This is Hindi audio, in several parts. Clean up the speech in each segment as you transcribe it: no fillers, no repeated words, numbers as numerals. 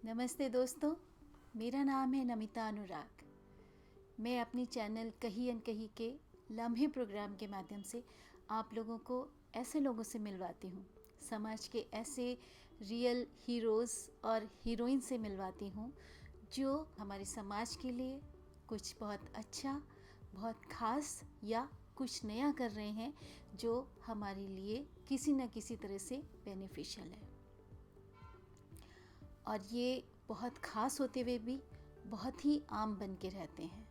नमस्ते दोस्तों, मेरा नाम है नमिता अनुराग। मैं अपनी चैनल कहीं अनकहीं के लम्हे प्रोग्राम के माध्यम से आप लोगों को ऐसे लोगों से मिलवाती हूँ, समाज के ऐसे रियल हीरोज़ और हीरोइन से मिलवाती हूँ जो हमारे समाज के लिए कुछ बहुत अच्छा, बहुत ख़ास या कुछ नया कर रहे हैं जो हमारे लिए किसी न किसी तरह से बेनिफिशियल है। और ये बहुत ख़ास होते हुए भी बहुत ही आम बन के रहते हैं,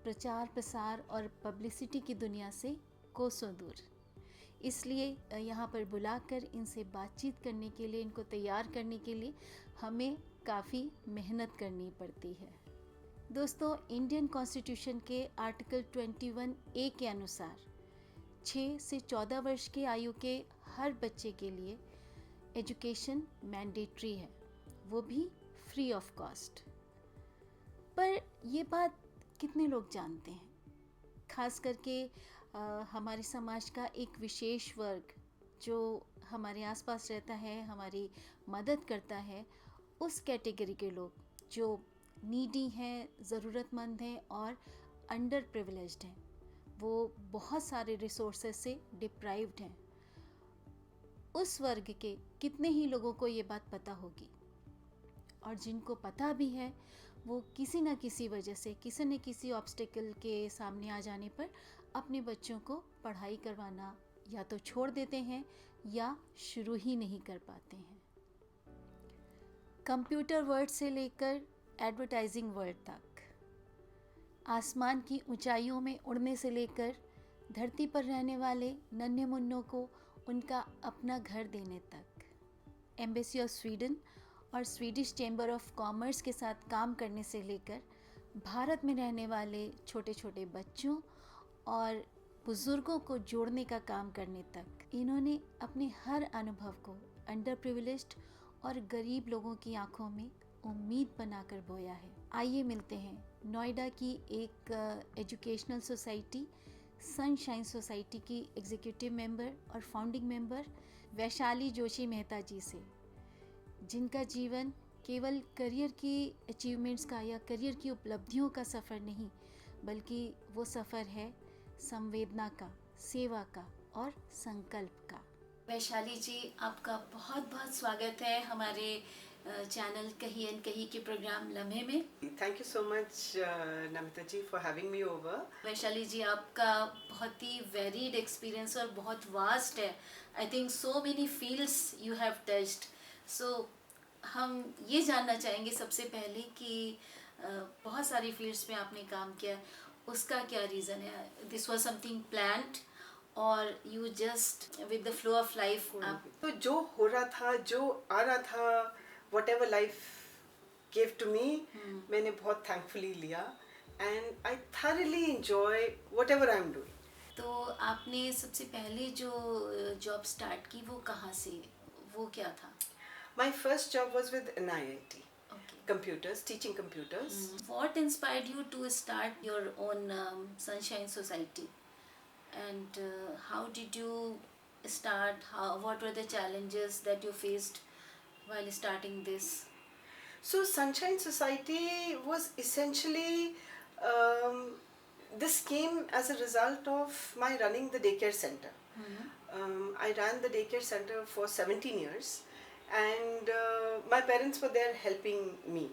प्रचार प्रसार और पब्लिसिटी की दुनिया से कोसों दूर। इसलिए यहाँ पर बुलाकर इनसे बातचीत करने के लिए, इनको तैयार करने के लिए हमें काफ़ी मेहनत करनी पड़ती है। दोस्तों, इंडियन कॉन्स्टिट्यूशन के आर्टिकल 21A के अनुसार 6 से 14 वर्ष की आयु के हर बच्चे के लिए एजुकेशन मैंडेटरी है, वो भी फ्री ऑफ कॉस्ट। पर ये बात कितने लोग जानते हैं? खास करके हमारे समाज का एक विशेष वर्ग जो हमारे आसपास रहता है, हमारी मदद करता है, उस कैटेगरी के लोग जो नीडी हैं, ज़रूरतमंद हैं और अंडर प्रिविलेज्ड हैं, वो बहुत सारे रिसोर्सेज से डिप्राइव्ड हैं। उस वर्ग के कितने ही लोगों को ये बात पता होगी, और जिनको पता भी है वो किसी न किसी वजह से, किसी न किसी ऑब्स्टेकल के सामने आ जाने पर अपने बच्चों को पढ़ाई करवाना या तो छोड़ देते हैं या शुरू ही नहीं कर पाते हैं। कंप्यूटर वर्ल्ड से लेकर एडवर्टाइजिंग वर्ल्ड तक, आसमान की ऊंचाइयों में उड़ने से लेकर धरती पर रहने वाले नन्हे मुन्नों को उनका अपना घर देने तक, एम्बेसी ऑफ स्वीडन और स्वीडिश चैम्बर ऑफ कॉमर्स के साथ काम करने से लेकर भारत में रहने वाले छोटे छोटे बच्चों और बुज़ुर्गों को जोड़ने का काम करने तक, इन्होंने अपने हर अनुभव को अंडर प्रिविलेज्ड और गरीब लोगों की आंखों में उम्मीद बनाकर बोया है। आइए मिलते हैं नोएडा की एक एजुकेशनल सोसाइटी, सनशाइन सोसाइटी की एग्जीक्यूटिव मेंबर और फाउंडिंग मेंबर वैशाली जोशी मेहता जी से, जिनका जीवन केवल करियर की अचीवमेंट्स का या करियर की उपलब्धियों का सफ़र नहीं, बल्कि वो सफ़र है संवेदना का, सेवा का और संकल्प का। वैशाली जी, आपका बहुत बहुत स्वागत है हमारे चैनल कहीं अनकहीं के प्रोग्राम लम्हे में। Thank you so much, Namita ji, for having me over. Vaishali जी, आपका बहुत ही वेरीड एक्सपीरियंस और बहुत वास्ट है। I think so many fields you have touched. So हम ये जानना चाहेंगे सबसे पहले कि बहुत सारी फील्ड्स में आपने काम किया, उसका क्या रीज़न है? दिस वाज समथिंग प्लान्ड और you just with the flow of life? तो जो हो रहा था, जो आ रहा था, whatever life gave to me, मैंने बहुत thankfully लिया, and I thoroughly enjoy whatever I'm doing. तो आपने सबसे पहले जो जॉब स्टार्ट की वो कहाँ से, वो क्या था? My first job was with NIIT. Okay. Computers, teaching computers. What inspired you to start your own Sunshine Society? And how did you start? What were the challenges that you faced while starting this? So Sunshine Society was essentially, this came as a result of my running the daycare center. I ran the daycare center for 17 years, and my parents were there helping me.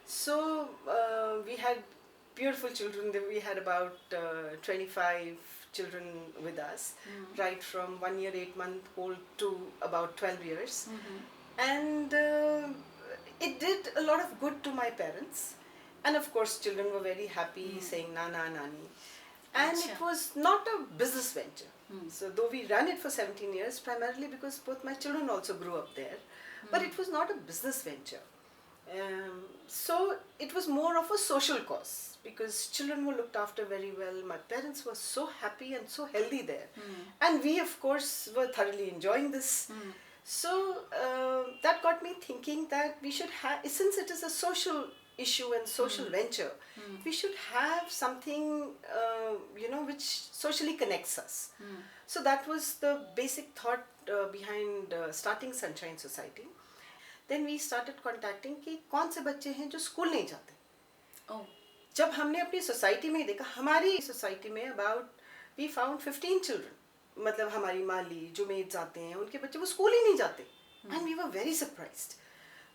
So we had beautiful children. We had about 25 children with us, right from 1 year 8 month old to about 12 years. And it did a lot of good to my parents, and of course children were very happy, saying nana nani, and Achha. it was not a business venture. So though we ran it for 17 years, primarily because both my children also grew up there, but it was not a business venture. So it was more of a social cause, because children were looked after very well. My parents were so happy and so healthy there, and we of course were thoroughly enjoying this. So that got me thinking that we should have, since it is a social issue and social venture, we should have something which socially connects us. So that was the basic thought behind starting Sunshine Society. Then we started contacting कि कौन से बच्चे हैं जो स्कूल नहीं जाते. Oh. जब हमने अपनी सोसाइटी में देखा, हमारी सोसाइटी में अबाउट वी फाउंड 15 चिल्ड्रन, मतलब हमारी माली जो मेड्स आते हैं उनके बच्चे वो स्कूल ही नहीं जाते. And we were very surprised.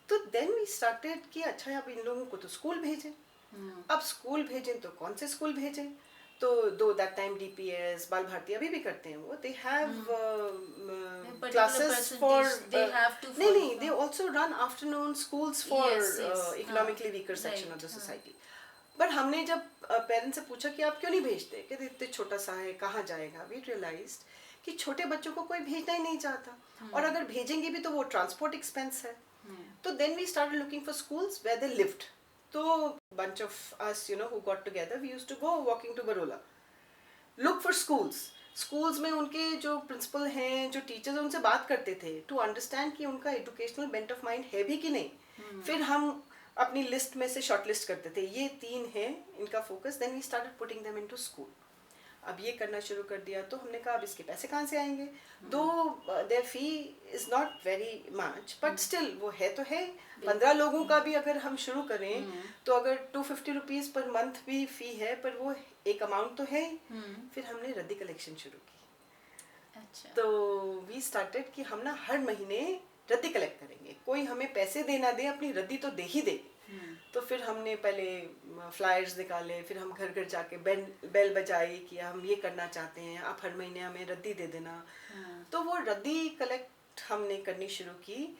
तो देन वी स्टार्टेड कि अच्छा अब इन लोगों को तो स्कूल भेजें. अब स्कूल भेजें तो कौन से स्कूल भेजें. तो दो दैट टाइम डीपीएस, बाल भारती अभी भी करते हैं वो, दे हैव क्लासेस फॉर, नहीं they also run afternoon schools for economically weaker section of the society. But हमने जब पेरेंट्स से पूछा कि आप क्यों नहीं भेजते, कि इतने छोटा सा है कहाँ जाएगा, वी रियलाइज्ड कि छोटे बच्चों को कोई भेजना ही नहीं चाहता. और अगर भेजेंगे भी तो वो ट्रांसपोर्ट एक्सपेंस है. तो then we started looking for schools where they lived. तो bunch of us, you know, who got together, we used to go walking to Barola, look for schools में उनके जो प्रिंसिपल हैं, जो टीचर्स हैं, उनसे बात करते थे टू अंडरस्टैंड कि उनका एजुकेशनल बेंट ऑफ माइंड है भी कि नहीं. फिर हम अपनी लिस्ट में से शॉर्ट लिस्ट करते थे, ये 3 हैं इनका focus. Then we started putting them into school. अब ये करना शुरू कर दिया. तो हमने कहा अब इसके पैसे कहाँ से आएंगे. Though their fee is not very much, but still वो है तो है. 15 लोगों का भी अगर हम शुरू करें तो अगर 250 रुपीज़ पर मंथ भी फी है, पर वो एक अमाउंट तो है. फिर हमने रद्दी कलेक्शन शुरू की. अच्छा. तो वी स्टार्टेड कि हम ना हर महीने रद्दी कलेक्ट करेंगे. कोई हमें पैसे देना दे, अपनी रद्दी तो दे ही दे. तो फिर हमने पहले फ्लायर्स निकाले, फिर हम घर घर जाके बेल बजाई कि हम ये करना चाहते हैं, आप हर महीने हमें रद्दी दे देना. तो वो रद्दी कलेक्ट हमने करनी शुरू की.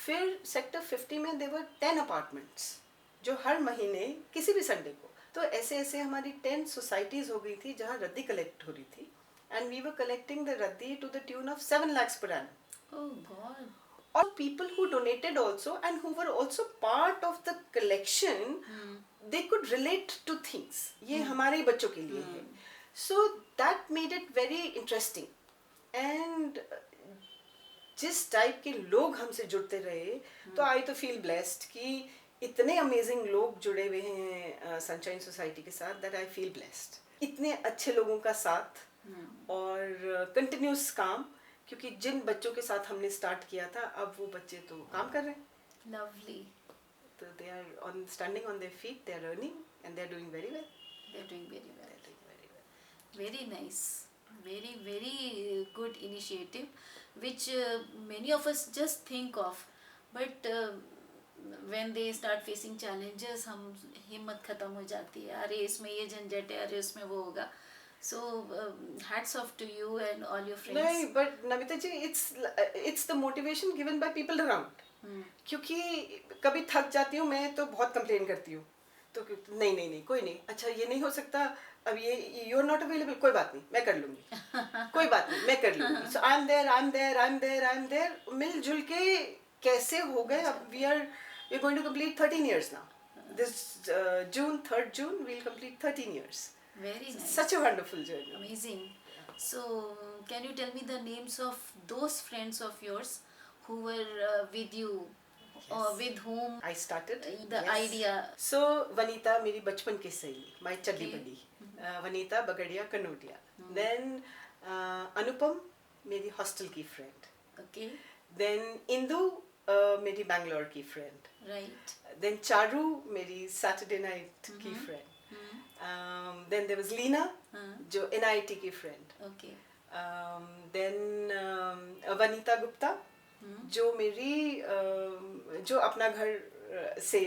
फिर सेक्टर 50 में देवर 10 अपार्टमेंट्स जो हर महीने किसी भी संडे को, तो ऐसे ऐसे हमारी 10 सोसाइटीज हो गई थी जहाँ रद्दी कलेक्ट हो रही थी. And we were collecting the रद्दी to the tune of 7 lakhs per annum. Oh God. Or people who donated also and who were also part of the collection, they could relate to things. ये हमारे ही बच्चों के लिए है. So that made it very interesting. And जिस टाइप के लोग हमसे जुड़ते रहे, तो I तो feel blessed कि इतने amazing लोग जुड़े हुए हैं सनशाइन सोसाइटी के साथ, that I feel blessed. इतने अच्छे लोगों का साथ और कंटिन्यूस काम, क्योंकि जिन बच्चों के साथ हमने स्टार्ट किया था अब वो बच्चे तो काम कर रहे हैं. Lovely. तो they are on standing on their feet, they are earning and they are doing very well. They are doing very well. Very nice. Very, very good initiative, which many of us just think of, but when they start facing challenges, हम हिम्मत खत्म हो जाती है. अरे इसमें ये झंझट है, अरे इसमें वो होगा. So hats off to you and all your friends. नहीं, but Namita ji, it's the motivation given by people around. क्योंकि कभी थक जाती हूँ मैं तो बहुत कंप्लेन करती हूँ. तो नहीं कोई नहीं, अच्छा ये नहीं हो सकता, अब ये यू आर नॉट अवेलेबल, कोई बात नहीं मैं कर लूँगी. कोई बात नहीं मैं कर लूँगी. So I'm there. मिलजुल के कैसे हो गए. अब we're going to complete 13 years now. This June, 3rd June, we'll complete 13 years. Very nice. Such a wonderful journey. Amazing. So, can you tell me the names of those friends of yours who were with you, or with whom I started the idea? So, Vanita, मेरी बचपन की सहेली, my चड्डी बड़ी. Vanita Bagadia Kanodia. Then Anupam, मेरी hostel की friend. Okay. Then Indu, मेरी Bangalore की friend. Right. Then Charu, मेरी Saturday night की friend. Then there was Leena, जो NIT की friend. Okay. Then Vanita Gupta, जो मेरी जो अपना घर से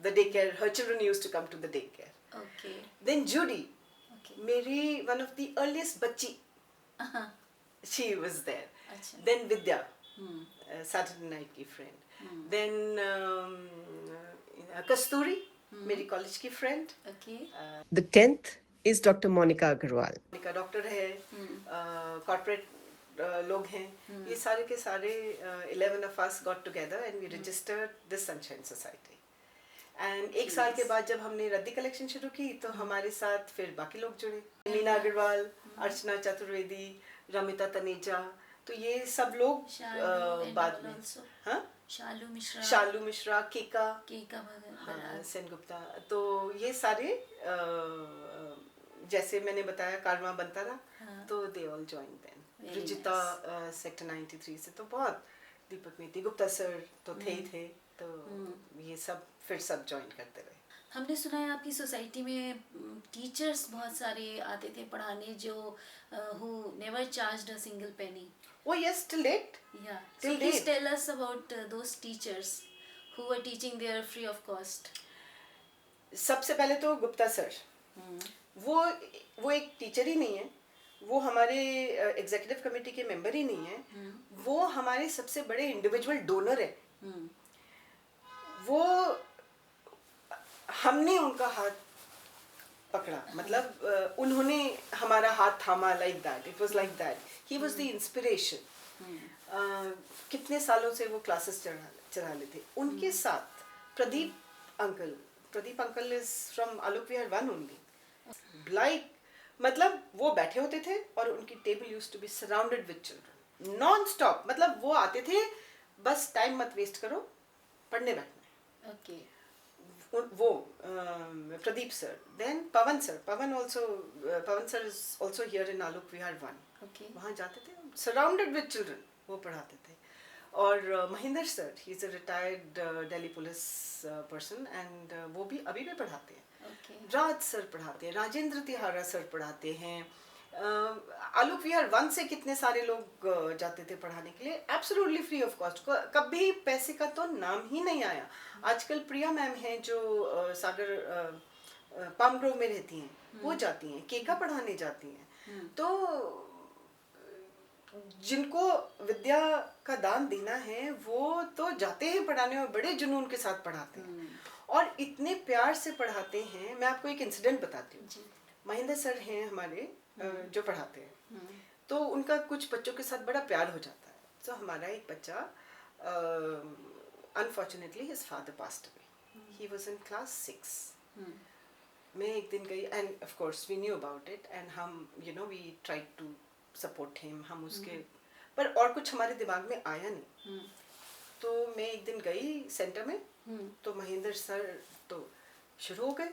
the daycare, her children used to come to the daycare. Okay. Then Judy, Okay. मेरी one of the earliest बच्ची, she was there. अच्छा. Then Vidya, Saturday night की friend. Then Kasturi, मेरी कॉलेज की friend. Okay. The 10th is Dr. Monica Agarwal. Monica doctor है, कॉर्पोरेट लोग हैं. ये सारे के सारे 11 of us got together and we registered this Sunshine Society. And एक साल के बाद जब हमने रद्दी कलेक्शन शुरू की तो हमारे साथ फिर बाकी लोग जुड़े. मीना अग्रवाल, अर्चना चतुर्वेदी, रमिता तनेजा, तो ये सब लोग बाद में. हाँ, शालू मिश्रा, केका सेन गुप्ता. तो ये सारे जैसे मैंने बताया कारवां बनता रहा, तो they all join then. Rujita sector 93 से, तो बहुत दीपक मेहती, गुप्ता सर तो थे ही थे, तो ये सब फिर सब ज्वाइन करते रहे। हमने सुना है आपकी सोसाइटी में टीचर्स बहुत सारे आते थे पढ़ाने जो who never charged a single penny. Oh yes, till date. Yeah. Till So please date. tell us about those teachers who were teaching there free of cost. सबसे पहले तो गुप्ता सर, वो एक टीचर ही नहीं है, वो हमारे एग्जीक्यूटिव कमेटी के मेंबर ही नहीं है, वो हमारे सबसे बड़े इंडिविजुअल डोनर है। वो हमने उनका हाथ पकड़ा, मतलब उन्होंने हमारा हाथ थामा, like that, it was like that, he was the inspiration. कितने सालों से वो क्लासेस चला लेते उनके साथ। Pradeep uncle is from Alok Vihar 1 only, like मतलब वो बैठे होते थे और उनकी table used to be surrounded with children non stop. मतलब वो आते थे, बस टाइम मत वेस्ट करो, पढ़ने बैठना। ओके। वो Pradeep sir, then Pawan sir is also here in Alok Vihar 1। Okay. वहाँ जाते थे सराउंडेड विद चिल्ड्रन, वो पढ़ाते थे। और Mahendra sir, he is a retired Delhi police person, and वो भी अभी भी पढ़ाते हैं। राज सर पढ़ाते हैं, राजेंद्र तिहारा सर पढ़ाते हैं। आलोक विहार 1 से कितने सारे लोग जाते थे पढ़ाने के लिए, एब्सोल्युटली फ्री ऑफ कॉस्ट, कभी पैसे का तो नाम ही नहीं आया। आजकल प्रिया मैम हैं जो सागर पाम ग्रोव में रहती हैं, वो जाती हैं, केका पढ़ाने जाती हैं। तो जिनको विद्या का दान देना है वो तो जाते हैं पढ़ाने और बड़े जुनून के साथ पढ़ाते हैं और इतने प्यार से पढ़ाते हैं। मैं आपको एक इंसिडेंट बताती हूँ। महेंद्र सर हैं हमारे जो पढ़ाते हैं, तो उनका कुछ बच्चों के साथ बड़ा प्यार हो जाता है। तो हमारा एक बच्चा, unfortunately his father passed away, he was in class 6। मैं एक दिन गई, and of course we knew about it, and हम we tried to support him, हम उसके पर और कुछ हमारे दिमाग में आया नहीं। तो मैं एक दिन गई सेंटर में, तो महेंद्र सर तो शुरू हो गए,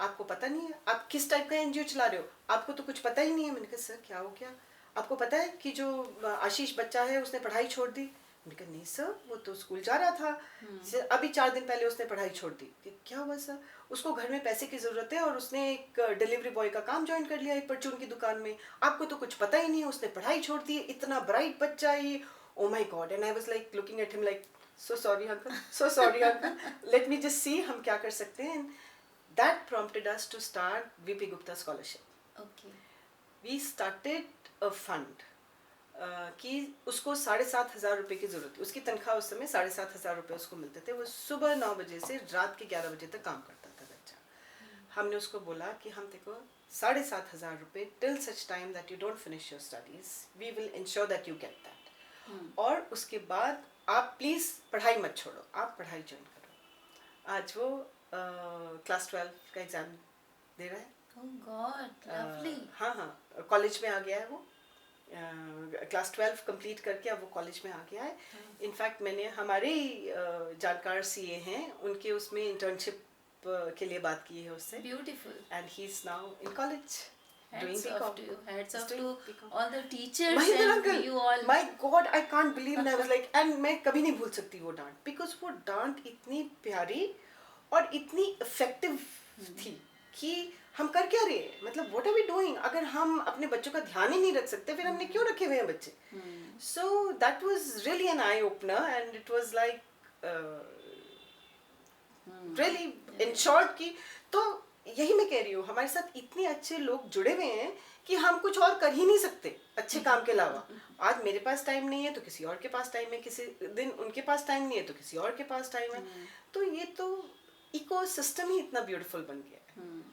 आपको पता नहीं है, आप किस टाइप का एनजीओ चला रहे हो, आपको तो कुछ पता ही नहीं है। मैंने कहा सर क्या हो गया, आपको पता है कि जो आशीष बच्चा है उसने पढ़ाई छोड़ दी। मैंने कहा नहीं सर, वो तो स्कूल जा रहा था, अभी 4 दिन पहले उसने पढ़ाई छोड़ दी। क्या हुआ सर? उसको घर में पैसे की ज़रूरत है और उसने एक डिलीवरी बॉय का काम ज्वाइन कर लिया एक परचून की दुकान में, आपको तो कुछ पता ही नहीं है, उसने पढ़ाई छोड़ दी, इतना ब्राइट बच्चा ये, oh my God. And I was like looking at him like so sorry uncle, let me just see हम क्या कर सकते हैं। That prompted us to start VP Gupta Scholarship. Okay. We started a fund कि उसको 7,500 रुपये की ज़रूरत थी। उसकी तनख्वाह उस समय 7,500 रुपये उसको मिलते थे। वो सुबह 9 बजे से रात के 11 बजे तक काम करता था बच्चा। हमने उसको बोला कि हम देखो 7,500 रुपये till such time that you don't finish your studies, we will ensure that you get that. और उसके बाद आप प्लीज़ पढ़ाई मत छोड़ो, आप पढ़ाई ज्वाइन करो। आज वो क्लास 12 का एग्ज़ाम दे रहा है। Oh God, lovely. हाँ, कॉलेज में आ गया है वो। क्लास 12 कंप्लीट करके अब वो कॉलेज में आ गया है। इनफैक्ट मैंने हमारे जानकार सीए हैं, उनके उसमें इंटर्नशिप के लिए बात की है उससे। Beautiful. And he's now in college. Hats doing off BCom. to you. Hats off Doing to BCom. all the teachers Mahendra and uncle, you all. my God, I can't believe. And I was like, and मैं कभी नहीं भूल सकती वो डांट, because वो डांट इतनी प्यारी और इतनी इफेक्टिव थी कि हम कर क्या रहे हैं, मतलब व्हाट आर वी डूइंग। अगर हम अपने बच्चों का ध्यान ही नहीं रख सकते फिर हमने क्यों रखे हुए हैं बच्चे। So that was really an eye opener and it was like really in short की। तो यही मैं कह रही हूँ, हमारे साथ इतने अच्छे लोग जुड़े हुए हैं कि हम कुछ और कर ही नहीं सकते अच्छे काम के अलावा। आज मेरे पास टाइम नहीं है तो किसी और के पास टाइम है, किसी दिन उनके पास टाइम नहीं है तो किसी और के पास टाइम है। तो ये तो इकोसिस्टम ही इतना ब्यूटीफुल बन गया है।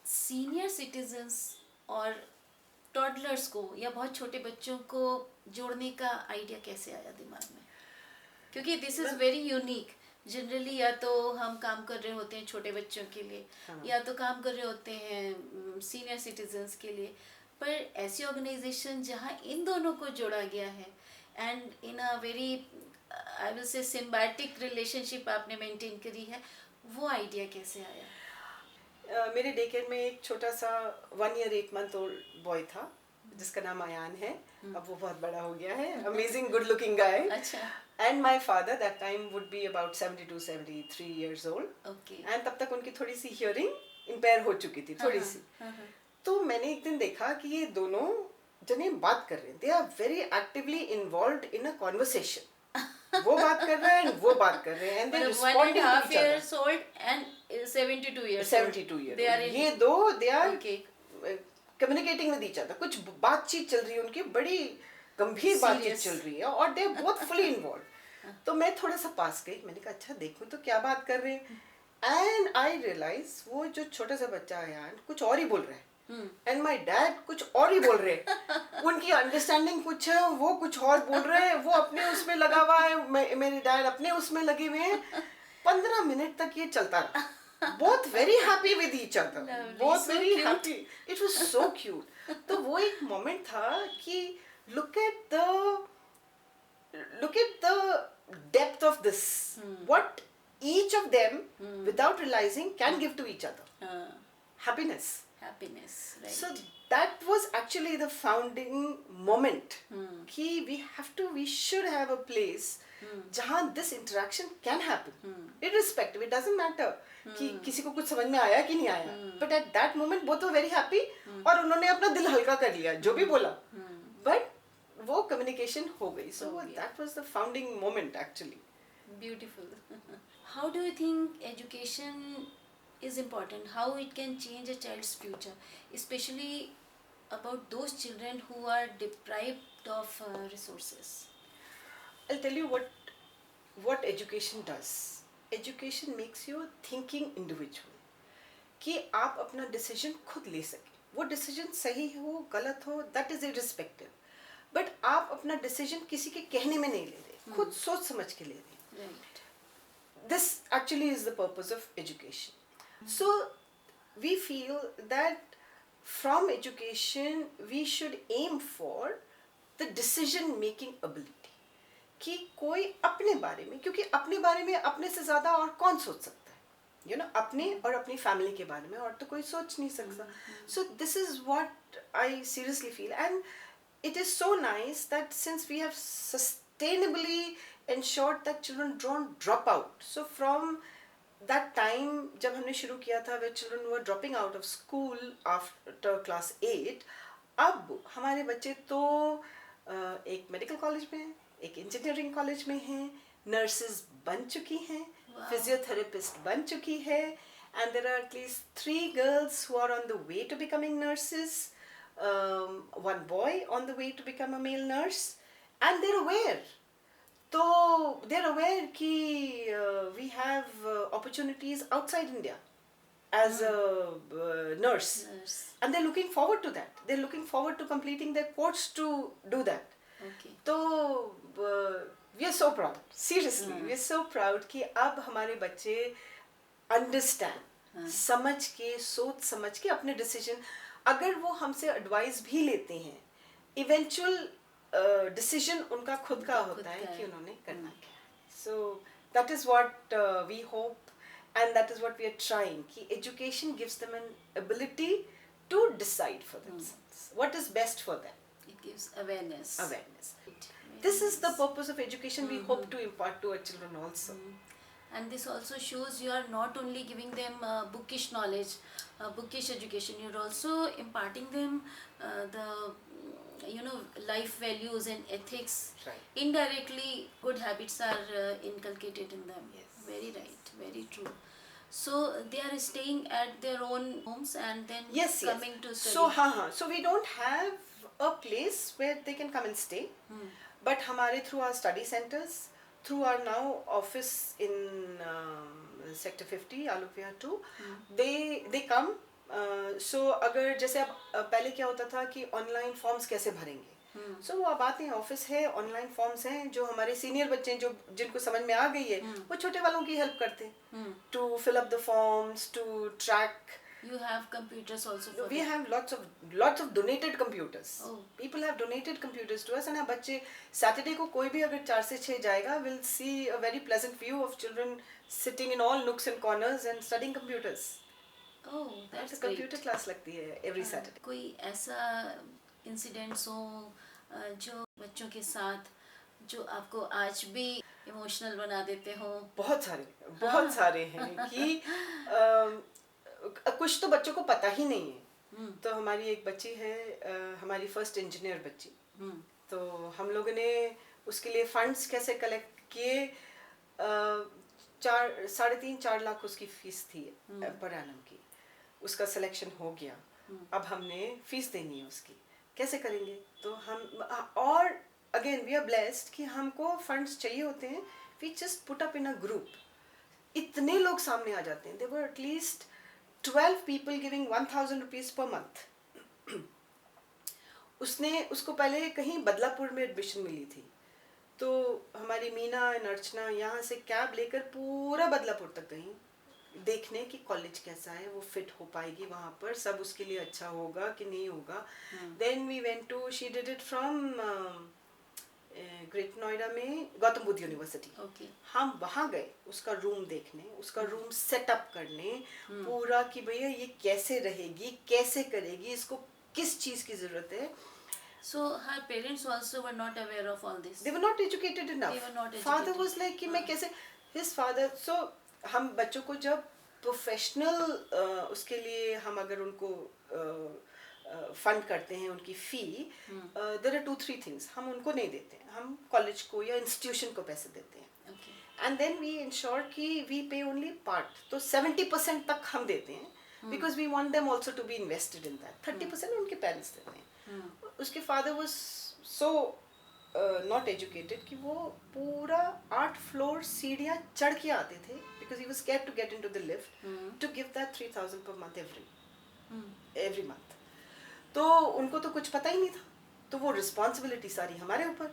सीनियर सिटीजन्स और टॉडलर्स को या बहुत छोटे बच्चों को जोड़ने का आइडिया कैसे आया दिमाग में? क्योंकि this is very unique. Generally या तो हम काम कर रहे होते हैं छोटे बच्चों के लिए, या तो काम कर रहे होते हैं सीनियर सिटीजन्स के लिए, पर ऐसी ऑर्गेनाइजेशन जहाँ इन दोनों को जोड़ा गया है and in a very I will say symbiotic relationship आपने मेंटेन करी है, वो आइडिया कैसे आया? मेरे डे केयर में एक छोटा सा 1 year 8 month old बॉय था, जिसका नाम अयान है. अब वो बहुत बड़ा हो गया है. Amazing, good looking guy. अच्छा. And my father that time would be about 72-73 years old. Okay. And तब तक उनकी थोड़ी सी hearing impair हो चुकी थी, थोड़ी सी. तो मैंने एक दिन देखा कि ये दोनों जने बात कर रहे हैं. They are very actively involved in a conversation. वो बात कर रहे हैं, वो बात कर रहे हैं, and they responding to each other. 1.5 years old and 72 years 72 old. years They are old. in... ये दो they are Okay. communicating with each other. कुछ बातचीत चल रही है उनकी, बड़ी गंभीर बातचीत चल रही है और they are both fully involved. तो मैं थोड़ा सा पास गई, मैंने कहा अच्छा देखूं तो क्या बात कर रहे हैं. And I realize वो जो छोटा सा बच्चा है यार कुछ और ही बोल रहा है. एंड माई डैड कुछ और ही बोल रहे हैं. उनकी अंडरस्टैंडिंग कुछ है, वो कुछ और बोल रहे हैं, वो अपने उसमें लगा हुआ है, मेरे डैड अपने उसमें लगे हुए हैं. 15 मिनट तक ये चलता रहा. Both very happy with each other. Lovely, Both so very cute. happy. It was so cute. तो वो एक मोमेंट था कि look at the depth of this. What each of them without realizing can give to each other. Happiness. Happiness, right. So that was actually the founding moment. कि we should have a place जहाँ this interaction can happen. Irrespective, it doesn't matter कि किसी को कुछ समझ में आया कि नहीं आया. But at that moment both were very happy और उन्होंने अपना दिल हल्का कर लिया जो भी बोला. But वो communication हो गई. So that was the founding moment actually. Beautiful. How do you think education is important? How it can change a child's future, especially about those children who are deprived of resources? I'll tell you what education does. Education makes you a thinking individual. कि आप अपना decision खुद ले सकें. वो decision सही हो गलत हो that is irrespective. But आप अपना decision किसी के कहने में नहीं ले रहे, खुद सोच समझ के ले रहे. Right. This actually is the purpose of education. So we feel that from education we should aim for the decision making ability. कि कोई अपने बारे में, क्योंकि अपने बारे में अपने से ज़्यादा और कौन सोच सकता है, you know, अपने और अपनी फैमिली के बारे में और तो कोई सोच नहीं सकता. So this is what I seriously feel, and it is so nice that since we have sustainably ensured that children don't drop out. So from that time जब हमने शुरू किया था where children were dropping out of school after class 8, अब हमारे बच्चे तो एक मेडिकल कॉलेज में हैं, एक इंजीनियरिंग कॉलेज में हैं, नर्सेज बन चुकी हैं, फिजियोथेरेपिस्ट बन चुकी है, and there are at least 3 girls who are on the way to becoming nurses, 1 boy on the way to become a male nurse, and they're aware. So they're aware कि we have opportunities outside India as a nurse, and they're looking forward to that. They're looking forward to completing their course to do that. Okay. तो we are so proud. Seriously, we are so proud कि अब हमारे बच्चे understand, समझ के, सोच समझ के अपने decision, अगर वो हमसे advice भी लेते हैं, eventual decision उनका खुद का होता है कि उन्होंने करना क्या है. So that is what we hope, and that is what we are trying. कि education gives them an ability to decide for themselves what is best for them. It gives awareness. This is the purpose of education we hope to impart to our children also. And this also shows you are not only giving them bookish knowledge, bookish education, you're also imparting them the life values and ethics. Right. Indirectly good habits are inculcated in them. Yes. Very right, very true. So they are staying at their own homes and then coming to study. So we don't have a place where they can come and stay, but हमारे through our study centers, through our now office in sector 50 Alok Vihar 2, they come. So अगर जैसे अब पहले क्या होता था कि ऑनलाइन फॉर्म्स कैसे भरेंगे, सो वो अब आते हैं, ऑफिस है, ऑनलाइन फॉर्म्स हैं, जो हमारे सीनियर बच्चे हैं, जो जिनको समझ में आ गई है, वो छोटे वालों की हेल्प करते हैं to fill up the forms, to track. You have computers also for We have lots of donated computers. People have donated computers to us, and our बच्चे Saturday को कोई भी अगर 4 से 6 जाएगा, will see a very pleasant view of children sitting in all nooks and corners and studying computers. Oh, that's computer class लगती है every Saturday. कोई ऐसा इंसिडेंट्स हो जो बच्चों के साथ जो आपको आज भी इमोशनल बना देते हो? बहुत सारे, हाँ। बहुत सारे हैं कि कुछ तो बच्चों को पता ही नहीं है। तो हमारी एक बच्ची है, हमारी फर्स्ट इंजीनियर बच्ची। तो हम लोगों ने उसके लिए फंड्स कैसे कलेक्ट किए, 3.5-4 लाख उसकी फीस थी पर एनम की। उसका सिलेक्शन हो गया, अब हमने फीस देनी है उसकी, कैसे करेंगे? तो हम और अगेन वी आर ब्लेस्ड कि हमको फंड्स चाहिए होते हैं, we just put up in a group, इतने लोग सामने आ जाते हैं। There were at least 12 people giving 1,000 rupees per month. उसको पहले कहीं बदलापुर में एडमिशन मिली थी, तो हमारी मीना एंड अर्चना यहाँ से कैब लेकर पूरा बदलापुर तक गई देखने कि कॉलेज कैसा है, वो फिट हो पाएगी वहाँ पर, सब उसके लिए अच्छा होगा कि नहीं होगा। Then we went to, she did it from great Noida में गौतम बुद्ध यूनिवर्सिटी। हम वहाँ गए उसका रूम देखने, उसका रूम सेटअप करने पूरा कि भैया ये कैसे रहेगी, कैसे करेगी, इसको किस चीज की जरूरत है। So her parents also were not aware of all this. They were not educated enough. They were not educated. Father was like कि मैं कैसे, his father, so हम बच्चों को जब प्रोफेशनल उसके लिए हम अगर उनको फंड करते हैं उनकी फी, देयर आर 2-3 थिंग्स हम उनको नहीं देते हैं, हम कॉलेज को या इंस्टीट्यूशन को पैसे देते हैं, एंड देन वी इंश्योर कि वी पे ओनली पार्ट, तो 70% तक हम देते हैं because we want them also to be invested in that, 30% उनके पेरेंट्स देते हैं। उसके father was so not educated कि वो पूरा 8 फ्लोर सीढ़ियाँ चढ़ के आते थे because he was scared to get into the lift to give that 3,000 per month every month. तो उनको तो कुछ पता ही नहीं था, तो वो रिस्पॉन्सिबिलिटी सारी हमारे ऊपर।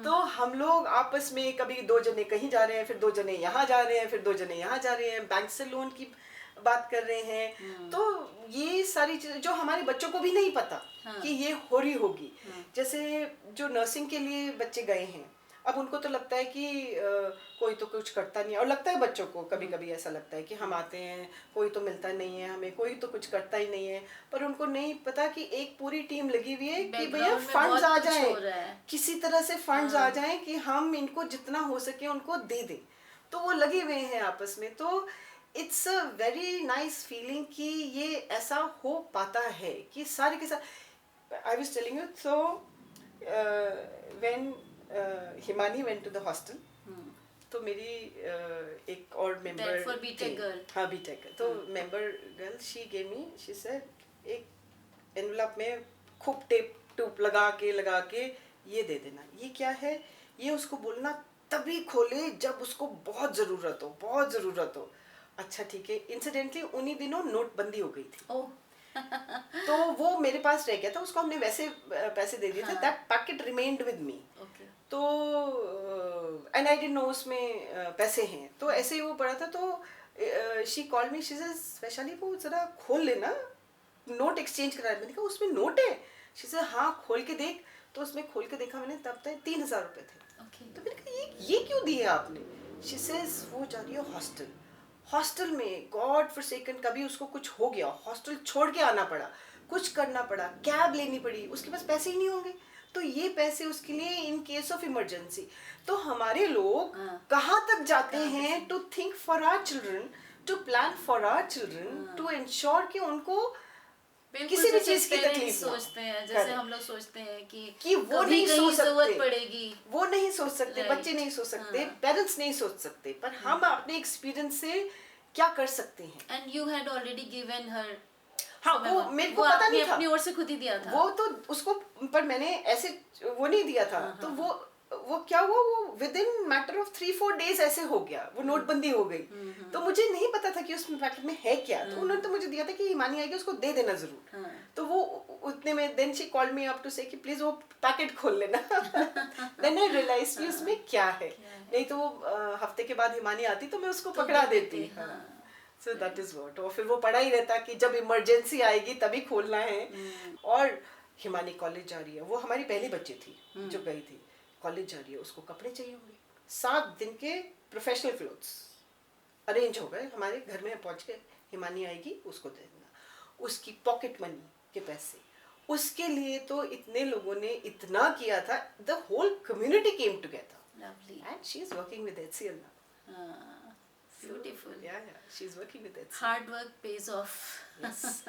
तो हम लोग आपस में कभी 2 जने कहीं जा रहे हैं, फिर 2 जने यहाँ जा रहे हैं, फिर 2 जने यहाँ जा रहे हैं, बैंक से लोन की बात कर रहे हैं। तो ये सारी चीजें जो हमारे बच्चों को भी नहीं पता कि ये हो रही होगी। जैसे जो नर्सिंग के लिए बच्चे गए हैं, अब उनको तो लगता है कि कोई तो कुछ करता नहीं है, और लगता है बच्चों को कभी कभी ऐसा लगता है कि हम आते हैं कोई तो मिलता नहीं है हमें, कोई तो कुछ करता ही नहीं है, पर उनको नहीं पता कि एक पूरी टीम लगी हुई है कि भैया फंड्स आ जाए, किसी तरह से फंड्स आ जाए कि हम इनको जितना हो सके उनको दे दें। तो वो लगे हुए हैं आपस में। तो it's a very nice feeling कि ये ऐसा हो पाता है कि सारे के साथ। I was telling you, so when Himani went to the hostel, तो मेरी एक और मेंबर, हाँ बीटेक गर्ल, तो member girl she gave me, she said एक एनवलप में खूब टेप लगा के ये दे देना, ये क्या है, ये उसको बोलना तभी खोले जब उसको बहुत ज़रूरत हो। अच्छा ठीक है। इंसिडेंटली उन्हीं दिनों नोटबंदी हो गई थी। तो वो मेरे पास रह गया था, उसको हमने वैसे पैसे दे दिए थे, that packet remained with me. तो एंड आई डिडंट नो उसमें पैसे हैं, तो ऐसे ही वो पड़ा था। तो she called me, she said Vaishali वो जरा खोल लेना, नोट एक्सचेंज करा। मैंने कहा उसमें नोट है? शी सेड हाँ खोल के देख। तो उसमें खोल के देखा मैंने, तब तक 3,000 रुपये थे। तो मैंने कहा ये क्यों दिए आपने? शी सेज वो जा रही है हॉस्टल में, गॉड फॉरसेकन, कभी उसको कुछ हो गया, हॉस्टल छोड़ के आना पड़ा, कुछ करना पड़ा, कैब लेनी पड़ी, उसके पास पैसे ही नहीं होंगे, तो ये पैसे उसके लिए इन केस ऑफ इमरजेंसी। तो हमारे लोग कहाँ तक जाते हैं to think for our children, to plan for our children, to ensure कि उनको किसी भी चीज की तकलीफ सोचते हैं, जैसे हम लोग सोचते हैं कि वो नहीं सोच सकते, पड़ेगी, वो नहीं सोच सकते, बच्चे नहीं सोच सकते, पेरेंट्स नहीं सोच सकते, पर हम अपने एक्सपीरियंस से क्या कर सकते हैं। And you had already given her, हाँ वो मेरे को पता नहीं था, अपनी ओर से खुद ही दिया था वो तो उसको, पर मैंने ऐसे वो नहीं दिया था। तो वो क्या हुआ, वो with in matter of 3-4 days ऐसे हो गया, वो नोटबंदी हो गई। तो मुझे नहीं पता था कि उस पैकेट में है क्या, तो उन्होंने तो मुझे दिया था कि हिमानी आएगी उसको दे देना जरूर। तो वो उतने में then she called me up to say कि प्लीज वो पैकेट खोल लेना। देन आई रियलाइज कि उसमें क्या है, नहीं तो वो हफ्ते के बाद हिमानी आती तो मैं उसको पकड़ा देती। So that is what. और फिर वो पड़ा ही रहता कि जब इमरजेंसी आएगी तभी खोलना है। और हिमानी कॉलेज जा रही है, वो हमारी पहली बच्ची थी जो गई थी, कॉलेज जा रही है, उसको कपड़े चाहिए होंगे, 7 दिन के प्रोफेशनल क्लोथ्स अरेंज हो गए, हमारे घर में पहुंच के हिमानी आएगी उसको दे देना, उसकी पॉकेट मनी के पैसे, उसके लिए तो इतने लोगों ने इतना किया था, the whole community came together Lovely. And she is working with HCL now. Beautiful. Yeah, she is working with HCL. Hard work pays off. Yes.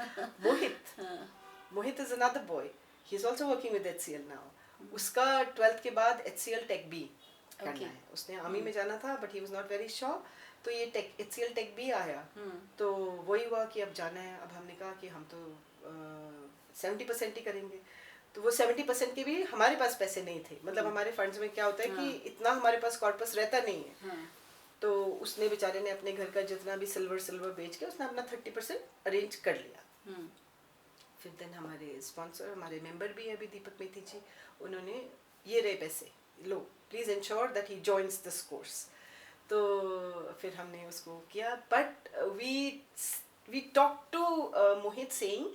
Mohit is another boy. He's also working with HCL now. उसका 12th के बाद HCL Tech B करना है. उसने आर्मी में जाना था, but he was not very sure. तो ये HCL Tech B आया. तो वही हुआ कि अब जाना है. अब हमने कहा कि हम तो 70% ही करेंगे. तो वो 70% के भी हमारे पास पैसे नहीं थे. मतलब हमारे फंड्स में क्या होता है कि इतना हमारे पास कॉर्पस रहता नहीं है. तो उसने बेचारे ने अपने घर का जितना भी सिल्वर बेच के उसने अपना 30% अरेंज कर लिया. फिर देन हमारे स्पॉन्सर, हमारे मेंबर भी है अभी, दीपक मेथी जी, उन्होंने ये रहे पैसे, लो please ensure that he joins this course. तो फिर हमने उसको किया. But we talk to Mohit saying,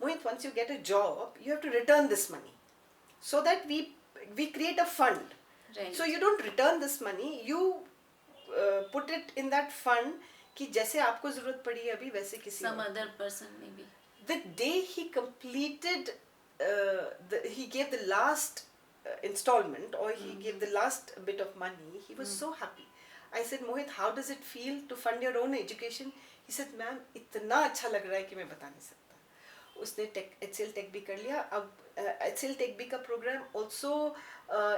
Mohit, once you get a job, you have to return this money, so that we create a fund. Right. So you don't return this money, you put it in that fund कि जैसे आपको जरूरत पड़ी अभी वैसे किसी some other person maybe. The day he completed, he gave the last installment, or he gave the last bit of money, he was so happy. I said, Mohit, how does it feel to fund your own education? He said, ma'am, इतना अच्छा लग रहा है कि मैं बता नहीं सकता. उसने HCL Tech B कर लिया. अब HCL Tech B का प्रोग्राम ऑल्सो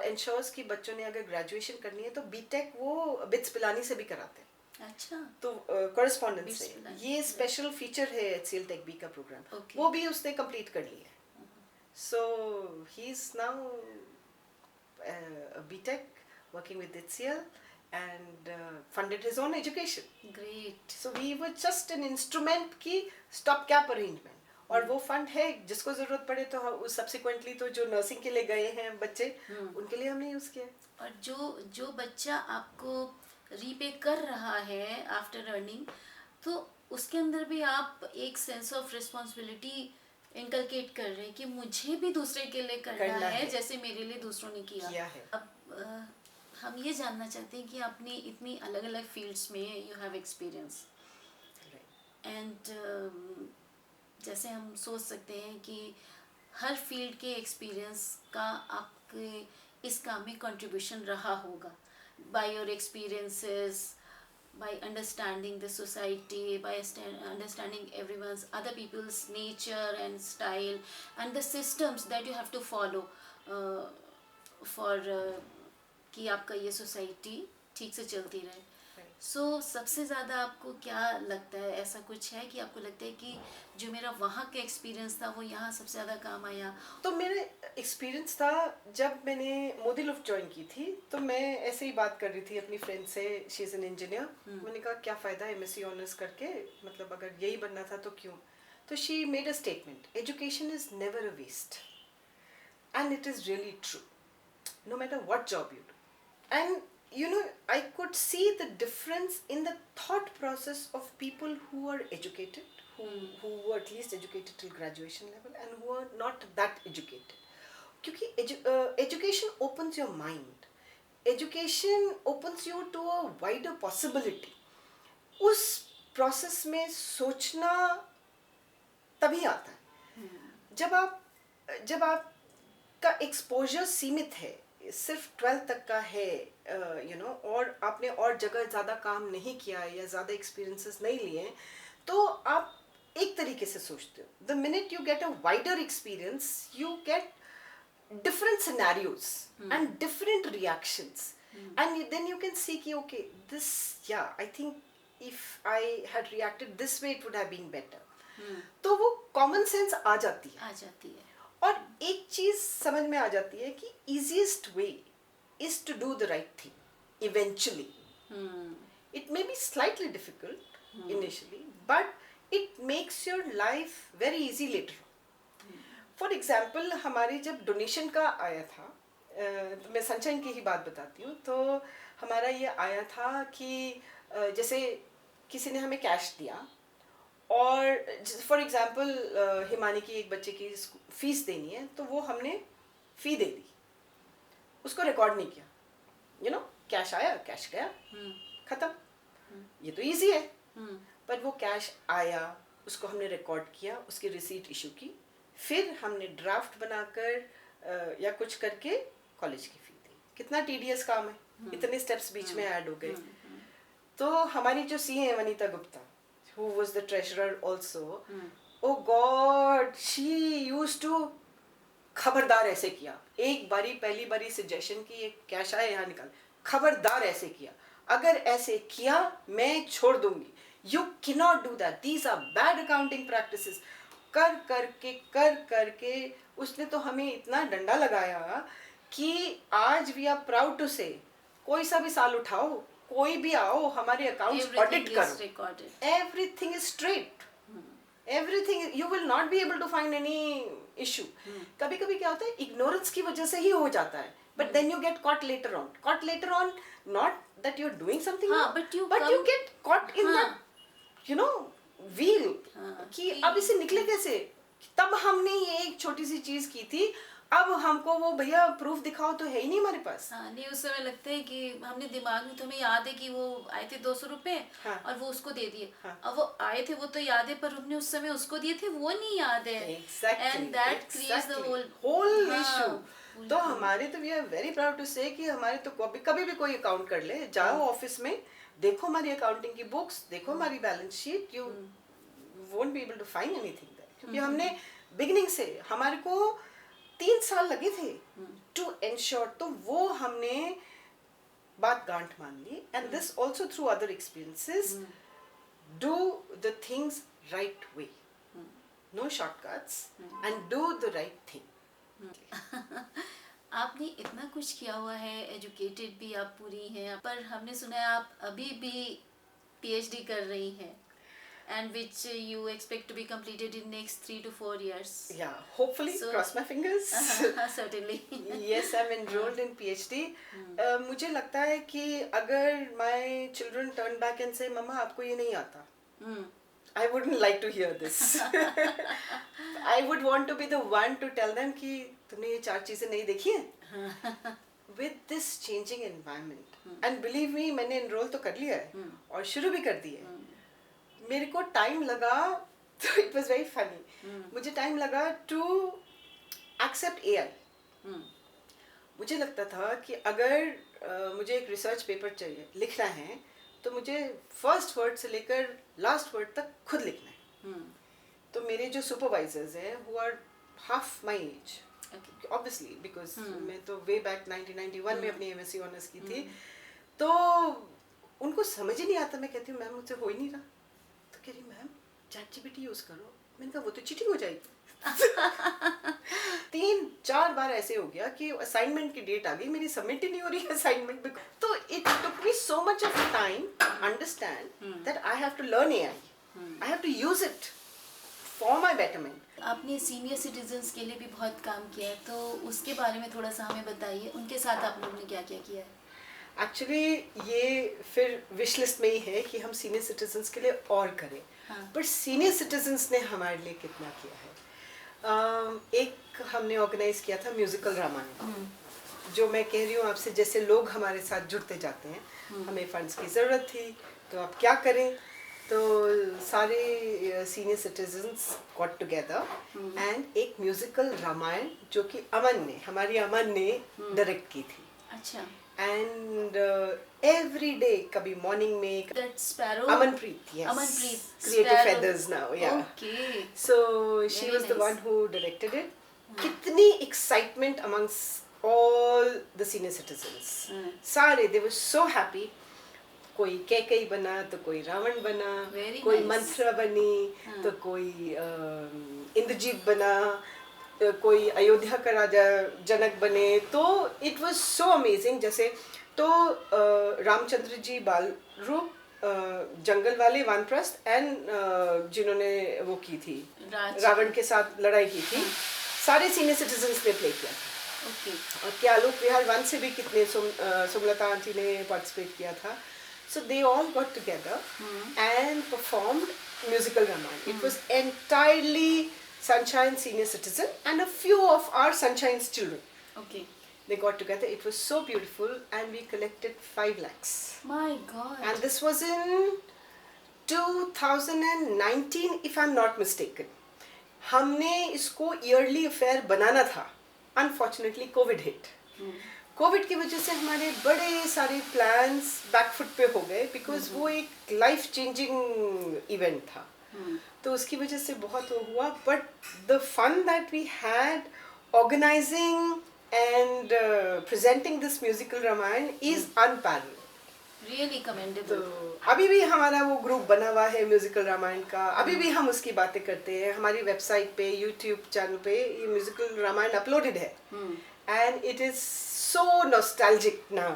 इंश्योर्स कि बच्चों ने अगर ग्रेजुएशन करनी है तो BTech वो बिट्स पिलानी से भी कराते हैं. अच्छा. तो कॉरेस्पॉन्डेंस से ये स्पेशल फीचर है HCL Tech B का प्रोग्राम. वो भी उसने कंप्लीट कर लिया. So he is now BTech working with HCL and funded his own education. Great. So we were just an instrument की stop gap arrangement. और वो फंड है, जिसको जरूरत पड़े तो सब्सिक्वेंटली तो जो नर्सिंग के लिए गए हैं बच्चे, उनके लिए हमने यूज किया. और जो बच्चा आपको रीपे कर रहा है आफ्टर अर्निंग, तो उसके अंदर भी आप एक सेंस ऑफ रिस्पॉन्सिबिलिटी इनकलकेट कर रहे हैं कि मुझे भी दूसरे के लिए करना है जैसे मेरे लिए दूसरों ने किया है. अब हम ये जानना चाहते हैं कि आपने इतनी अलग अलग फील्ड्स में यू हैव एक्सपीरियंस, एंड जैसे हम सोच सकते हैं कि हर फील्ड के एक्सपीरियंस का आपके इस काम में कंट्रीब्यूशन रहा होगा, by your experiences, by understanding the society, by understanding everyone's, other people's nature and style and the systems that you have to follow for कि आपका ये सोसाइटी ठीक से चलती रहे. सो सबसे ज़्यादा आपको क्या लगता है, ऐसा कुछ है कि आपको लगता है कि जो मेरा वहाँ का एक्सपीरियंस था वो यहाँ सबसे ज़्यादा काम आया? तो मेरे एक्सपीरियंस था जब मैंने मोदी लुफ्ट ज्वाइन की थी, तो मैं ऐसे ही बात कर रही थी अपनी फ्रेंड से, शी इज़ एन इंजीनियर. मैंने कहा क्या फ़ायदा MSc ऑनर्स करके, मतलब अगर यही बनना था तो क्यों. तो she made a statement, education is never a waste, and it is really true, no matter what job you do. And you know, I could see the difference in the thought process of people who are educated, who were at least educated till graduation level, and who are not that educated. क्योंकि education opens your mind, education opens you to a wider possibility. उस process में सोचना तभी आता है जब आपका exposure सीमित है, सिर्फ 12th तक का है, और आपने और जगह ज़्यादा काम नहीं किया या ज़्यादा एक्सपीरियंसेस नहीं लिए, तो आप एक तरीके से सोचते हो. The minute you get a wider experience, you get different scenarios and different reactions, and then you can see कि ओके दिस, या I think if I had reacted this way it would have been better. तो वो कॉमन सेंस आ जाती है. और एक चीज समझ में आ जाती है कि easiest way is to do the right thing eventually. It may be slightly difficult initially, but it makes your life very easy later on. For example, हमारे जब डोनेशन का आया था, मैं सनशाइन की ही बात बताती हूँ, तो हमारा ये आया था कि जैसे किसी ने हमें कैश दिया, और फॉर एग्जांपल हिमानी की एक बच्चे की फीस देनी है, तो वो हमने फ़ी दे दी, उसको रिकॉर्ड नहीं किया. कैश आया, कैश गया, ख़त्म. ये तो इजी है. पर वो कैश आया, उसको हमने रिकॉर्ड किया, उसकी रिसीट इशू की, फिर हमने ड्राफ्ट बनाकर या कुछ करके कॉलेज की फी दी। कितना टीडियस काम है, इतने स्टेप्स बीच में ऐड हो गए। तो हमारी जो सी है Vanita Gupta, who was the treasurer also, oh God, she used to खबरदार ऐसे किया। एक बारी पहली बारी सजेशन की, एक कैश आया यहाँ निकाल, खबरदार ऐसे किया, अगर ऐसे किया मैं छोड़ दूंगी, you cannot do that, these are bad accounting practices. कर करके उसने तो हमें इतना डंडा लगाया कि आज वी आर प्राउड टू से, कोई सा भी साल उठाओ, कोई भी आओ, हमारे अकाउंट्स ऑडिट करो, everything is straight, everything, you will not be able to find any issue. कभी कभी क्या होता है, इग्नोरेंस की वजह से ही हो जाता है, but then you get caught later on, not that you're doing something wrong, but you get caught in that you know wheel कि अब इसे निकले कैसे। तब हमने ये एक छोटी सी चीज की थी, अब हमको वो भैया प्रूफ दिखाओ तो है ही नहीं हमारे पास। नहीं, उस समय लगता है कि हमने दिमाग में, तो हमें याद है कि वो आए थे 200 रुपए और वो उसको दे दिए। अब वो आए थे वो तो याद है, पर हमने उस समय उसको दिए थे वो नहीं याद है। And that creates the whole issue. तो हमारे तो we are very proud to say कि हमारे तो कभी भी कोई अकाउंट कर ले, जाओ ऑफिस में, देखो हमारी अकाउंटिंग की बुक्स, देखो हमारी balance sheet, you won't be able to find anything there. क्योंकि हमने बिगिनिंग से, हमारे को 3 साल लगे थे टू एंश्योर, तो वो हमने बात गांठ मान ली। And this also through other experiences, do the things right way, no shortcuts, and do the right thing. आपने इतना कुछ किया हुआ है, एजुकेटेड भी आप पूरी हैं, पर हमने सुना है आप अभी भी पीएचडी कर रही हैं, and which you expect to be completed in next 3 to 4 years. Yeah, hopefully, cross my fingers. Certainly. Yes, I'm enrolled in PhD. मुझे लगता है कि अगर my children turn back and say, "Mama, आपको ये नहीं आता," I wouldn't like to hear this. I would want to be the one to tell them कि तुमने ये 4 चीजें नहीं देखी हैं. With this changing environment, and believe me, मैंने enroll तो कर लिया है और शुरू भी कर दिया है. मेरे को टाइम लगा, तो इट वॉज वेरी फनी, मुझे टाइम लगा टू एक्सेप्ट AI। मुझे लगता था कि अगर मुझे एक रिसर्च पेपर चाहिए, लिखना है, तो मुझे फर्स्ट वर्ड से लेकर लास्ट वर्ड तक खुद लिखना है। तो मेरे जो सुपरवाइजर्स हैं, who are half my age, obviously, because मैं तो वे बैक 1991 में अपनी MSc ऑनर्स की थी, तो उनको समझ ही नहीं आता। मैं कहती हूँ मैम मुझसे हो ही नहीं रहा, तो कह रही मैम ChatGPT यूज करो। मैंने कहा वो तो चीटिंग हो जाएगी। 3-4 बार ऐसे हो गया कि असाइनमेंट की डेट आ गई, मेरी सबमिट ही नहीं हो रही असाइनमेंट। तो it took me so much of time to understand that I have to learn AI, I have to use it for my betterment. आपने सीनियर सिटीजन्स के लिए भी बहुत काम किया है, तो उसके बारे में थोड़ा सा हमें बताइए, उनके साथ आप लोगों ने क्या क्या किया है? एक्चुअली ये फिर विश लिस्ट में ही है कि हम सीनियर सिटीजन्स के लिए और करें, पर सीनियर सिटीजन्स ने हमारे लिए कितना किया है। एक हमने ऑर्गेनाइज किया था म्यूजिकल रामायण, जो मैं कह रही हूँ आपसे, जैसे लोग हमारे साथ जुड़ते जाते हैं, हमें फंड्स की ज़रूरत थी, तो अब क्या करें, तो सारे senior citizens got together and एक म्यूजिकल रामायण, जो कि हमारी अमन ने डायरेक्ट की थी। अच्छा। And every day, कभी morning में, that sparrow, Amanpreet, yes, Amanpreet, Creative Sparrow. Feathers now, yeah. Okay. So she Very was the nice. one who directed it. कितनी excitement amongst all the senior citizens. सारे they were so happy. कोई कैकई बना तो कोई रावण बना, कोई nice. मंथरा बनी, तो कोई इंद्रजीत बना, कोई अयोध्या का राजा जनक बने। तो इट वाज सो अमेजिंग। जैसे तो रामचंद्र जी बाल रूप, जंगल वाले वानप्रस्थ, एंड जिन्होंने वो की थी रावण के साथ लड़ाई की थी, सारे सीनियर सिटीजन्स ने प्ले किया था। Okay. और क्या आलोक विहार 1 से भी कितने, सुमलता आंटी ने पार्टिसिपेट किया था। So they all got together and performed musical Ramayana. It was entirely Sunshine senior citizen and a few of our Sunshine's children. Okay. They got together. It was so beautiful, and we collected 5 lakhs. My God. And this was in 2019, if I'm not mistaken. हमने इसको ईयरली अफेयर बनाना था, अनफॉर्चुनेटली कोविड हिट। कोविड की वजह से हमारे बड़े सारे प्लान्स बैकफुट पे हो गए, बिकॉज वो एक लाइफ चेंजिंग इवेंट था। तो उसकी वजह से बहुत वो हुआ, but the fun that we had organising and presenting this musical Ramayan is unparallel. Really so commendable. अभी भी हमारा वो ग्रुप बना हुआ है म्यूजिकल रामायण का, अभी भी हम उसकी बातें करते हैं। हमारी वेबसाइट पे, यूट्यूब चैनल पे ये म्यूजिकल रामायण अपलोडेड है, and it is so nostalgic now,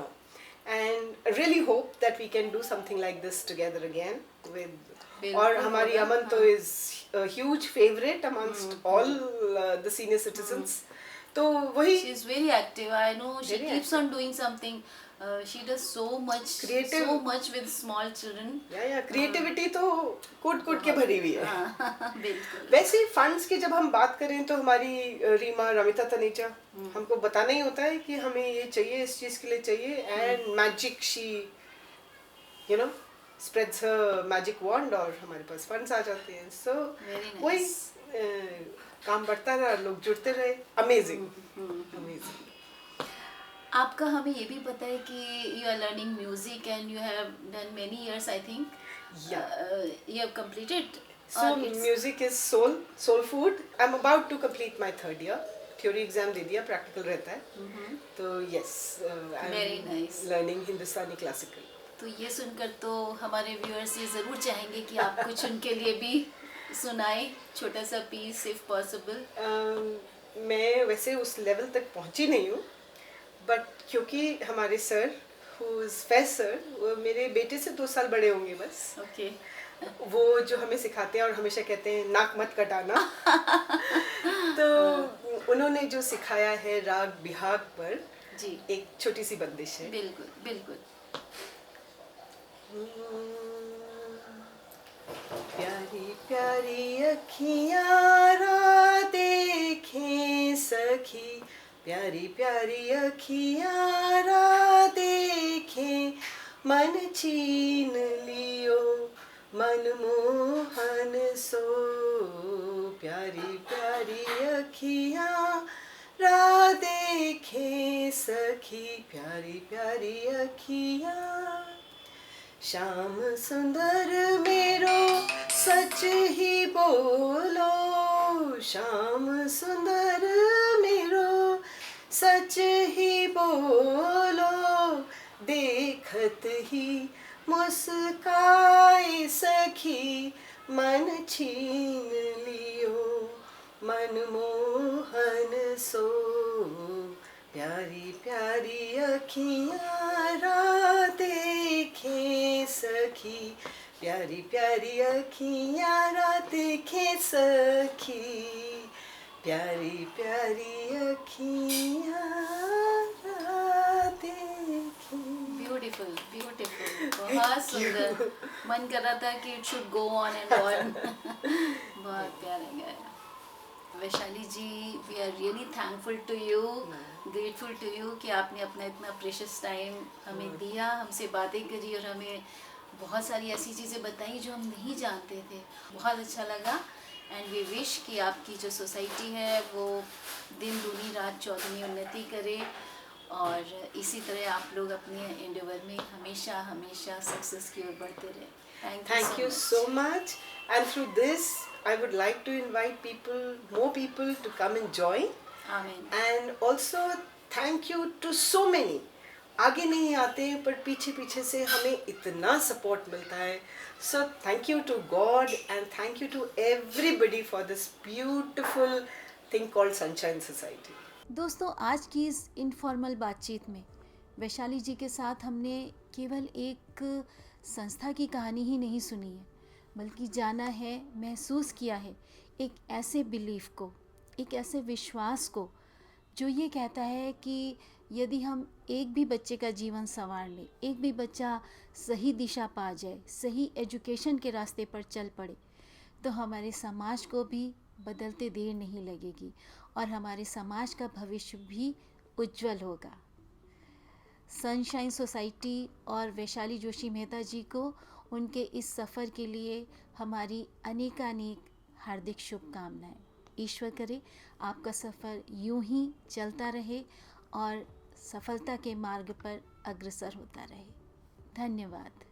and really hope that we can do something like this together again with. और हमारी अमन तो is huge favourite amongst all the senior citizens. तो वही She is very active. I know she Very keeps on doing something. She does so Creative. much with small children. या क्रिएटिविटी तो कूट के भरी हुई है। हाँ, बिल्कुल। वैसे फंड्स की जब हम बात करें तो हमारी रीमा रमिता तनेजा, हमको बताना ही होता है कि हमें ये चाहिए, इस चीज के लिए चाहिए, and magic she you know spreads her magic wand और हमारे पास फंड्स आ जाते हैं। सो Very nice. वही काम बढ़ता रहा, लोग जुड़ते रहे। Amazing amazing. आपका हमें ये भी पता है कि you are learning music and you have done many years, I think. You have completed. So music is soul food. I'm about to complete my third year. Theory exam दे दिया, practical रहता है। तो yes, Very I'm nice. learning Hindustani classical. तो ये सुनकर तो हमारे व्यूअर्स ये ज़रूर चाहेंगे कि आप कुछ उनके लिए भी सुनाए, छोटा सा पीस इफ पॉसिबल। मैं वैसे उस लेवल तक पहुंची नहीं हूँ, बट क्योंकि हमारे sir who is Faiz sir, वो मेरे बेटे से 2 साल बड़े होंगे बस। ओके। वो जो हमें सिखाते हैं और हमेशा कहते हैं नाक मत कटाना। तो उन्होंने जो सिखाया है राग बिहाग पर, जी, एक छोटी सी बंदिश है। बिल्कुल बिल्कुल। प्यारी प्यारी अखियाँ रा देखें सखी, प्यारी प्यारी अखियाँ रा देखें, मन छीन लियो मन मोहन सो, प्यारी प्यारी अखियाँ रा देखें सखी, प्यारी प्यारी अखियाँ। श्याम सुंदर मेरो सच ही बोलो, श्याम सुंदर मेरो सच ही बोलो, देखत ही मुस्काए सखी, मन छीन लियो मन मोहन सो, प्यारी प्यारी अखियाँ रा देखें सखी, प्यारी प्यारी अखियाँ रा देखें सखी, प्यारी प्यारी अखियाँ रा देखें। ब्यूटीफुल ब्यूटीफुल, बहुत सुंदर। मन कर रहा था कि it should go on and on. बहुत प्यारा गाया। Vaishali ji, we are really thankful to you, grateful to you कि आपने अपना इतना प्रेशियस टाइम हमें दिया, हमसे बातें करी और हमें बहुत सारी ऐसी चीज़ें बताई जो हम नहीं जानते थे। बहुत अच्छा लगा, एंड वी विश कि आपकी जो सोसाइटी है वो दिन दूनी रात चौगुनी उन्नति करे, और इसी तरह आप लोग अपने एंडेवर में हमेशा हमेशा सक्सेस की ओर बढ़ते रहे। Thank you so much. And through this, I would like to invite people, more people to come and join. आमीन। And also thank you to so many. आगे नहीं आते पर पीछे पीछे से हमें इतना सपोर्ट मिलता है। So thank you to God and thank you to everybody for this beautiful thing called Sunshine Society. दोस्तों, आज की इस इनफॉर्मल बातचीत में वैशाली जी के साथ हमने केवल एक संस्था की कहानी ही नहीं सुनी है, बल्कि जाना है, महसूस किया है एक ऐसे बिलीफ को, एक ऐसे विश्वास को जो ये कहता है कि यदि हम एक भी बच्चे का जीवन संवार लें, एक भी बच्चा सही दिशा पा जाए, सही एजुकेशन के रास्ते पर चल पड़े, तो हमारे समाज को भी बदलते देर नहीं लगेगी और हमारे समाज का भविष्य भी उज्जवल होगा। सनशाइन सोसाइटी और वैशाली जोशी मेहता जी को उनके इस सफ़र के लिए हमारी अनेकानेक हार्दिक शुभकामनाएं। ईश्वर करे आपका सफ़र यूं ही चलता रहे और सफलता के मार्ग पर अग्रसर होता रहे। धन्यवाद।